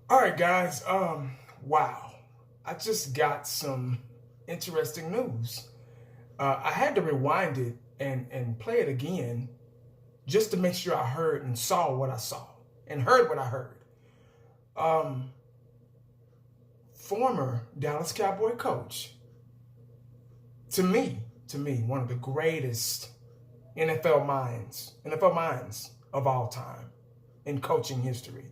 All right, guys. Wow. I just got some interesting news. I had to rewind it and play it again just to make sure I heard and saw what I saw and heard what I heard. Um, Former Dallas Cowboy coach, to me, one of the greatest NFL minds of all time in coaching history.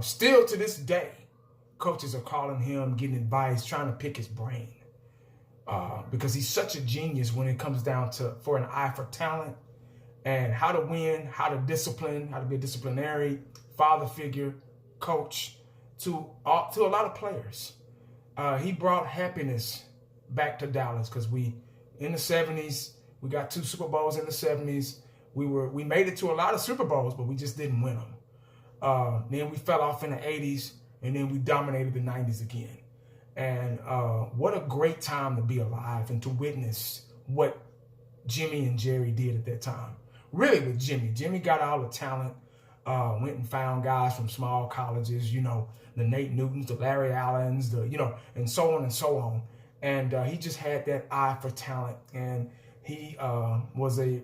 Still to this day, coaches are calling him, getting advice, trying to pick his brain because he's such a genius when it comes down to for an eye for talent and how to win, how to discipline, how to be a disciplinary father figure, coach to a lot of players. He brought happiness back to Dallas because in the 70s, we got 2 Super Bowls in the 70s. We made it to a lot of Super Bowls, but we just didn't win them. Then we fell off in the 80s, and then we dominated the 90s again. And what a great time to be alive and to witness what Jimmy and Jerry did at that time. Really with Jimmy. Jimmy got all the talent, went and found guys from small colleges, the Nate Newtons, the Larry Allens, and so on and so on. And he just had that eye for talent. And he was a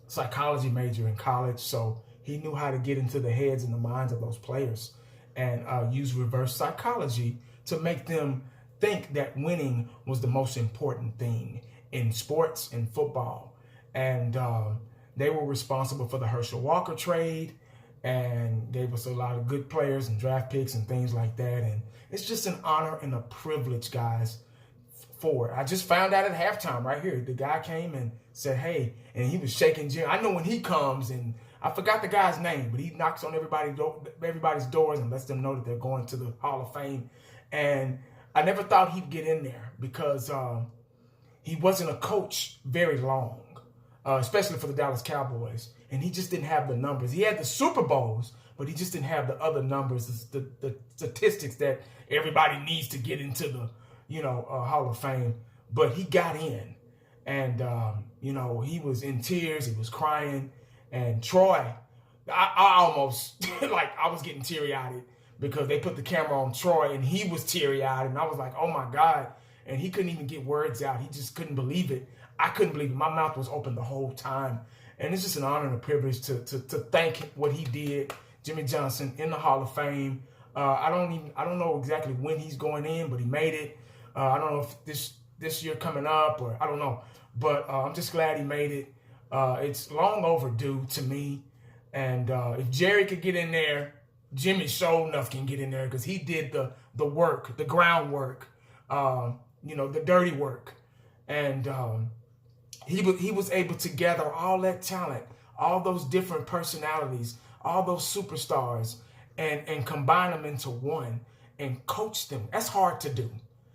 psychology major in college, so he knew how to get into the heads and the minds of those players and use reverse psychology to make them think that winning was the most important thing in sports and football. And they were responsible for the Herschel Walker trade and gave us a lot of good players and draft picks and things like that. And it's just an honor and a privilege, guys, for it. I just found out at halftime right here. The guy came and said, hey, and he was shaking Jim. I know when he comes, and I forgot the guy's name, but he knocks on everybody's doors and lets them know that they're going to the Hall of Fame. And I never thought he'd get in there because he wasn't a coach very long, especially for the Dallas Cowboys. And he just didn't have the numbers. He had the Super Bowls, but he just didn't have the other numbers, the statistics that everybody needs to get into the Hall of Fame. But he got in, and he was in tears. He was crying. And Troy, I almost I was getting teary-eyed because they put the camera on Troy and he was teary-eyed, and I was like, oh my God. And he couldn't even get words out. He just couldn't believe it. I couldn't believe it. My mouth was open the whole time. And it's just an honor and a privilege to thank what he did, Jimmy Johnson, in the Hall of Fame. I don't know exactly when he's going in, but he made it. I don't know if this year coming up, or I don't know. But I'm just glad he made it. It's long overdue to me. And if Jerry could get in there, Jimmy sure enough can get in there because he did the work, the groundwork, the dirty work. And he was able to gather all that talent, all those different personalities, all those superstars, and combine them into one and coach them. That's hard to do.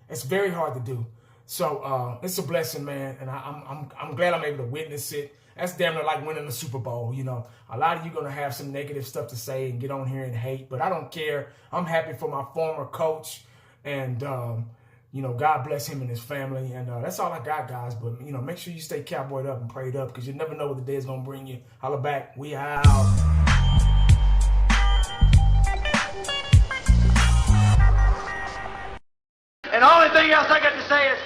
It's very hard to do. So it's a blessing, man, and I'm glad I'm able to witness it. That's damn near like winning the Super Bowl. A lot of you gonna have some negative stuff to say and get on here and hate, but I don't care. I'm happy for my former coach, and God bless him and his family. And that's all I got, guys. But make sure you stay cowboyed up and prayed up because you never know what the day is gonna bring you. Holla back. We out. And the only thing else I got to say is,